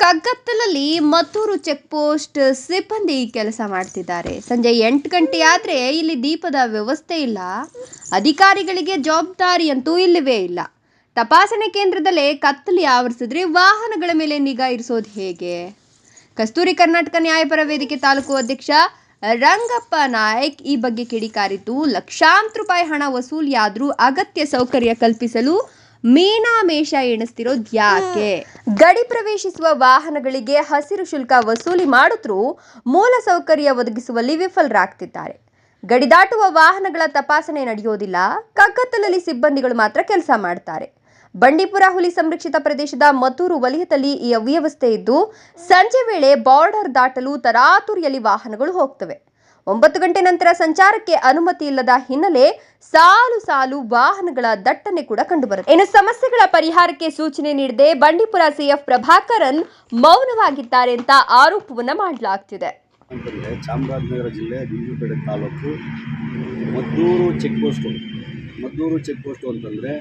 ಕಗ್ಗತ್ತಲಲ್ಲಿ Mattur check post ಸಿಬ್ಬಂದಿ ಕೆಲಸ ಮಾಡ್ತಿದ್ದಾರೆ. ಸಂಜೆ 8 ಗಂಟೆ ಆದ್ರೆ ಇಲ್ಲಿ ದೀಪದ ವ್ಯವಸ್ಥೆ ಇಲ್ಲ. ಅಧಿಕಾರಿಗಳಿಗೆ ಜವಾಬ್ದಾರಿ ಅಂತೂ ಇಲ್ಲವೇ ಇಲ್ಲ. ತಪಾಸಣೆ ಕೇಂದ್ರದಲ್ಲೇ ಕತ್ತಲೆ ಆವರಿಸಿದ್ರೆ ವಾಹನಗಳ ಮೇಲೆ ನಿಗಾ ಇರಿಸೋದು ಹೇಗೆ? ಕಸ್ತೂರಿ ಕರ್ನಾಟಕ ನ್ಯಾಯಪರ ವೇದಿಕೆ ತಾಲೂಕು ಅಧ್ಯಕ್ಷ ರಂಗಪ್ಪ ನಾಯ್ಕ್ ಈ ಬಗ್ಗೆ ಕಿಡಿಕಾರಿದ್ದು, ಲಕ್ಷಾಂತರ ರೂಪಾಯಿ ಹಣ ವಸೂಲಿಯಾದ್ರೂ ಅಗತ್ಯ ಸೌಕರ್ಯ ಕಲ್ಪಿಸಲು ಮೀನಾಮೇಷ ಎಣಿಸ್ತಿರೋದು ಯಾಕೆ? ಗಡಿ ಪ್ರವೇಶಿಸುವ ವಾಹನಗಳಿಗೆ ಹಸಿರು ಶುಲ್ಕ ವಸೂಲಿ ಮಾಡಿದ್ರೂ ಮೂಲ ಸೌಕರ್ಯ ಒದಗಿಸುವಲ್ಲಿ ವಿಫಲರಾಗ್ತಿದ್ದಾರೆ. ಗಡಿ ದಾಟುವ ವಾಹನಗಳ ತಪಾಸಣೆ ನಡೆಯೋದಿಲ್ಲ. ಕಗ್ಗತ್ತಲಲ್ಲಿ ಸಿಬ್ಬಂದಿಗಳು ಮಾತ್ರ ಕೆಲಸ ಮಾಡ್ತಾರೆ. ಬಂಡೀಪುರ ಹುಲಿ ಸಂರಕ್ಷಿತ ಪ್ರದೇಶದ ಮತ್ತೂರು ವಲಯದಲ್ಲಿ ಈ ಅವ್ಯವಸ್ಥೆ ಇದ್ದು, ಸಂಜೆ ವೇಳೆ ಬಾರ್ಡರ್ ದಾಟಲು ತರಾತುರಿಯಲ್ಲಿ ವಾಹನಗಳು ಹೋಗ್ತವೆ. 9 ಗಂಟೆ ನಂತರ ಸಂಚಾರಕ್ಕೆ ಅನುಮತಿ ಇಲ್ಲದ ಹಿನ್ನೆಲೆ ಸಾಲು ವಾಹನಗಳ ದಟ್ಟಣೆ ಕೂಡ ಕಂಡುಬರುತ್ತೆ. ಇನ್ನು ಸಮಸ್ಯೆಗಳ ಪರಿಹಾರಕ್ಕೆ ಸೂಚನೆ ನೀಡದೆ ಬಂಡೀಪುರ ಸಿಎಫ್ ಪ್ರಭಾಕರನ್ ಮೌನವಾಗಿದ್ದಾರೆ ಅಂತ ಆರೋಪವನ್ನ ಮಾಡಲಾಗ್ತಿದೆ. ಚಾಮರಾಜನಗರ ಜಿಲ್ಲೆ ಗುಂಡ್ಲುಪೇಟೆ ತಾಲೂಕು ಮದ್ದೂರು ಚೆಕ್ ಪೋಸ್ಟು ಅಂತಂದರೆ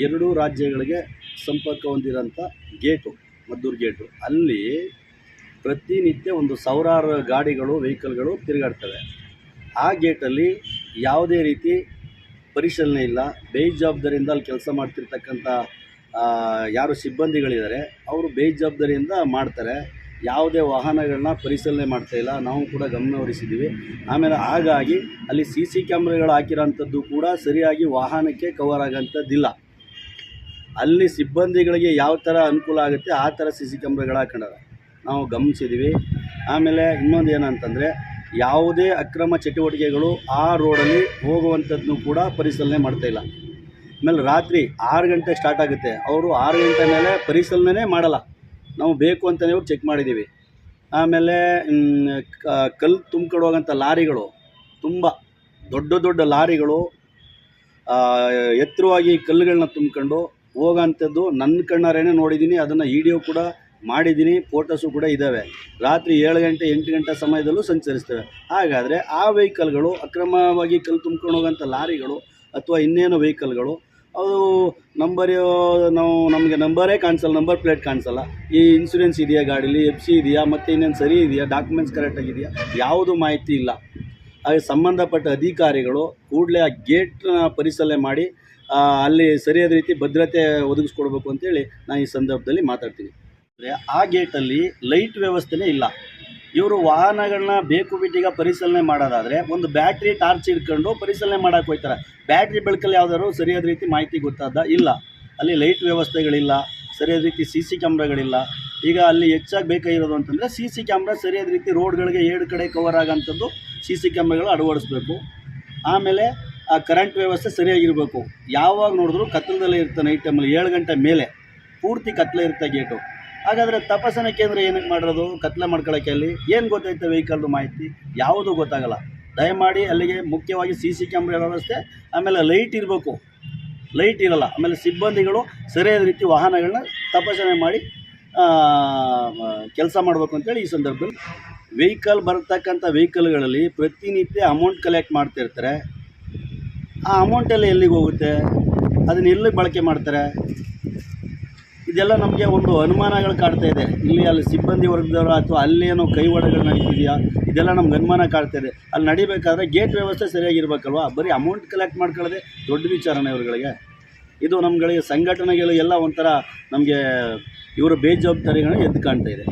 2 ರಾಜ್ಯಗಳಿಗೆ ಸಂಪರ್ಕ ಹೊಂದಿರೋಂಥ ಗೇಟು, ಮದ್ದೂರು ಗೇಟು. ಅಲ್ಲಿ ಪ್ರತಿನಿತ್ಯ ಒಂದು ಸಾವಿರಾರು ಗಾಡಿಗಳು, ವೆಹಿಕಲ್ಗಳು ತಿರುಗಾಡ್ತವೆ. ಆ ಗೇಟಲ್ಲಿ ಯಾವುದೇ ರೀತಿ ಪರಿಶೀಲನೆ ಇಲ್ಲ. ಬೇಜವಾಬ್ದಾರಿಯಿಂದ ಅಲ್ಲಿ ಕೆಲಸ ಮಾಡ್ತಿರ್ತಕ್ಕಂಥ ಯಾರು ಸಿಬ್ಬಂದಿಗಳಿದ್ದಾರೆ ಅವರು ಬೇಜವಾಬ್ದಾರಿಯಿಂದ ಮಾಡ್ತಾರೆ. ಯಾವುದೇ ವಾಹನಗಳನ್ನ ಪರಿಶೀಲನೆ ಮಾಡ್ತಾಯಿಲ್ಲ. ನಾವು ಕೂಡ ಗಮನಹರಿಸಿದ್ದೀವಿ. ಆಮೇಲೆ ಹಾಗಾಗಿ ಅಲ್ಲಿ CC ಕ್ಯಾಮ್ರಾಗಳು ಹಾಕಿರೋಂಥದ್ದು ಕೂಡ ಸರಿಯಾಗಿ ವಾಹನಕ್ಕೆ ಕವರ್ ಆಗೋಂಥದ್ದಿಲ್ಲ. ಅಲ್ಲಿ ಸಿಬ್ಬಂದಿಗಳಿಗೆ ಯಾವ ಥರ ಅನುಕೂಲ ಆಗುತ್ತೆ ಆ ಥರ CC ಕ್ಯಾಮ್ರಾಗಳು ಹಾಕೊಂಡಾರೆ, ನಾವು ಗಮನಿಸಿದ್ದೀವಿ. ಆಮೇಲೆ ಇನ್ನೊಂದು ಏನಂತಂದರೆ, ಯಾವುದೇ ಅಕ್ರಮ ಚಟುವಟಿಕೆಗಳು ಆ ರೋಡಲ್ಲಿ ಹೋಗುವಂಥದ್ದನ್ನು ಕೂಡ ಪರಿಶೀಲನೆ ಮಾಡ್ತಾಯಿಲ್ಲ. ಆಮೇಲೆ ರಾತ್ರಿ 6 ಗಂಟೆ ಸ್ಟಾರ್ಟ್ ಆಗುತ್ತೆ, ಅವರು 6 ಗಂಟೆ ಮೇಲೆ ಪರಿಶೀಲನೆ ಮಾಡಲ್ಲ. ನಾವು ಬೇಕು ಅಂತಲೇ ಚೆಕ್ ಮಾಡಿದ್ದೀವಿ. ಆಮೇಲೆ ಕಲ್ಲು ತುಂಬ್ಕೊಂಡು ಹೋಗೋಂಥ ಲಾರಿಗಳು, ತುಂಬ ದೊಡ್ಡ ಲಾರಿಗಳು ಎತ್ತರವಾಗಿ ಕಲ್ಲುಗಳನ್ನ ತುಂಬ್ಕೊಂಡು ಹೋಗೋಂಥದ್ದು ನನ್ನ ಕಣ್ಣಾರೇನೆ ನೋಡಿದ್ದೀನಿ. ಅದನ್ನು ವಿಡಿಯೋ ಕೂಡ ಮಾಡಿದ್ದೀನಿ, ಫೋಟೋಸು ಕೂಡ ಇದ್ದಾವೆ. ರಾತ್ರಿ 7 ಗಂಟೆ 8 ಗಂಟೆ ಸಮಯದಲ್ಲೂ ಸಂಚರಿಸ್ತವೆ. ಹಾಗಾದರೆ ಆ ವೆಹಿಕಲ್ಗಳು, ಅಕ್ರಮವಾಗಿ ಕಲ್ಲು ತುಂಬ್ಕೊಂಡು ಹೋಗೋಂಥ ಲಾರಿಗಳು ಅಥವಾ ಇನ್ನೇನು ವೆಹಿಕಲ್ಗಳು, ಅದು ನಮಗೆ ನಂಬರೇ ಕಾಣಿಸಲ್ಲ, ನಂಬರ್ ಪ್ಲೇಟ್ ಕಾಣಿಸಲ್ಲ. ಈ ಇನ್ಸೂರೆನ್ಸ್ ಇದೆಯಾ ಗಾಡೀಲಿ, FC ಇದೆಯಾ, ಮತ್ತು ಇನ್ನೇನು ಸರಿ ಇದೆಯಾ, ಡಾಕ್ಯುಮೆಂಟ್ಸ್ ಕರೆಕ್ಟಾಗಿದೆಯಾ, ಯಾವುದು ಮಾಹಿತಿ ಇಲ್ಲ. ಹಾಗೆ ಸಂಬಂಧಪಟ್ಟ ಅಧಿಕಾರಿಗಳು ಕೂಡಲೇ ಆ ಗೇಟ್ನ ಪರಿಶೀಲನೆ ಮಾಡಿ ಅಲ್ಲಿ ಸರಿಯಾದ ರೀತಿ ಭದ್ರತೆ ಒದಗಿಸ್ಕೊಡ್ಬೇಕು ಅಂತೇಳಿ ನಾನು ಈ ಸಂದರ್ಭದಲ್ಲಿ ಮಾತಾಡ್ತೀನಿ. ಆ ಗೇಟಲ್ಲಿ ಲೈಟ್ ವ್ಯವಸ್ಥೆನೇ ಇಲ್ಲ. ಇವರು ವಾಹನಗಳನ್ನ ಬೇಕು ಬಿಟ್ಟಿಗೆ ಪರಿಶೀಲನೆ ಮಾಡೋದಾದರೆ ಒಂದು ಬ್ಯಾಟ್ರಿ ಟಾರ್ಚ್ ಇಟ್ಕೊಂಡು ಪರಿಶೀಲನೆ ಮಾಡೋಕೆ ಹೋಗ್ತಾರೆ. ಬ್ಯಾಟ್ರಿ ಬೆಳಕಲ್ಲಿ ಯಾವುದಾದ್ರು ಸರಿಯಾದ ರೀತಿ ಮಾಹಿತಿ ಗೊತ್ತಾದ ಇಲ್ಲ. ಅಲ್ಲಿ ಲೈಟ್ ವ್ಯವಸ್ಥೆಗಳಿಲ್ಲ, ಸರಿಯಾದ ರೀತಿ CC ಕ್ಯಾಮ್ರಾಗಳಿಲ್ಲ. ಈಗ ಅಲ್ಲಿ ಹೆಚ್ಚಾಗಿ ಬೇಕಾಗಿರೋದು ಅಂತಂದರೆ CC ಕ್ಯಾಮ್ರಾ ಸರಿಯಾದ ರೀತಿ ರೋಡ್ಗಳಿಗೆ 2 ಕಡೆ ಕವರ್ ಆಗೋಂಥದ್ದು CC ಕ್ಯಾಮ್ರಾಗಳು ಅಳವಡಿಸ್ಬೇಕು. ಆಮೇಲೆ ಆ ಕರೆಂಟ್ ವ್ಯವಸ್ಥೆ ಸರಿಯಾಗಿರಬೇಕು. ಯಾವಾಗ ನೋಡಿದ್ರು ಕತ್ತಲದಲ್ಲೇ ಇರ್ತಾನೆ. ನೈಟ್ ಟೈಮಲ್ಲಿ 7 ಗಂಟೆ ಮೇಲೆ ಪೂರ್ತಿ ಕತ್ತಲೆ ಇರುತ್ತೆ ಗೇಟು. ಹಾಗಾದರೆ ತಪಾಸಣೆ ಕೇಂದ್ರ ಏನಕ್ಕೆ ಮಾಡಿರೋದು? ಕತ್ಲೆ ಮಾಡ್ಕೊಳ್ಳೋಕ್ಕೆ. ಅಲ್ಲಿ ಏನು ಗೊತ್ತೈತೆ ವೆಹಿಕಲ್ದು ಮಾಹಿತಿ ಯಾವುದೂ ಗೊತ್ತಾಗಲ್ಲ. ದಯಮಾಡಿ ಅಲ್ಲಿಗೆ ಮುಖ್ಯವಾಗಿ CC ಕ್ಯಾಮ್ರಾ ವ್ಯವಸ್ಥೆ, ಆಮೇಲೆ ಲೈಟ್ ಇರಬೇಕು. ಲೈಟ್ ಇರಲ್ಲ. ಆಮೇಲೆ ಸಿಬ್ಬಂದಿಗಳು ಸರಿಯಾದ ರೀತಿ ವಾಹನಗಳನ್ನ ತಪಾಸಣೆ ಮಾಡಿ ಕೆಲಸ ಮಾಡಬೇಕು ಅಂತೇಳಿ ಈ ಸಂದರ್ಭದಲ್ಲಿ. ಬರ್ತಕ್ಕಂಥ ವೆಹಿಕಲ್ಗಳಲ್ಲಿ ಪ್ರತಿನಿತ್ಯ ಅಮೌಂಟ್ ಕಲೆಕ್ಟ್ ಮಾಡ್ತಿರ್ತಾರೆ. ಆ ಅಮೌಂಟೆಲ್ಲ ಎಲ್ಲಿಗೆ ಹೋಗುತ್ತೆ? ಅದನ್ನ ಎಲ್ಲಿ ಬಳಕೆ ಮಾಡ್ತಾರೆ? ಇದೆಲ್ಲ ನಮಗೆ ಒಂದು ಅನುಮಾನಗಳು ಕಾಡ್ತಾ ಇದೆ. ಅಲ್ಲಿ ಸಿಬ್ಬಂದಿ ವರ್ಗದವರು ಅಥವಾ ಅಲ್ಲೇನೋ ಕೈವಾಡಗಳು ನಡೀತಿದೆಯಾ, ಇದೆಲ್ಲ ನಮ್ಗೆ ಅನುಮಾನ ಕಾಡ್ತಾ ಇದೆ. ಅಲ್ಲಿ ನಡಿಬೇಕಾದ್ರೆ ಗೇಟ್ ವ್ಯವಸ್ಥೆ ಸರಿಯಾಗಿರ್ಬೇಕಲ್ವ? ಬರೀ ಅಮೌಂಟ್ ಕಲೆಕ್ಟ್ ಮಾಡ್ಕೊಳ್ಳೋದೆ ದೊಡ್ಡ ವಿಚಾರನೇ ಇವ್ರುಗಳಿಗೆ. ಇದು ನಮ್ಗಳಿಗೆ ಸಂಘಟನೆಗಳು ಎಲ್ಲ ಒಂಥರ ನಮಗೆ ಇವರು ಬೇಜವಾಬ್ದಾರಿಗಳನ್ನ ಎದ್ದು ಕಾಣ್ತಾ ಇದೆ.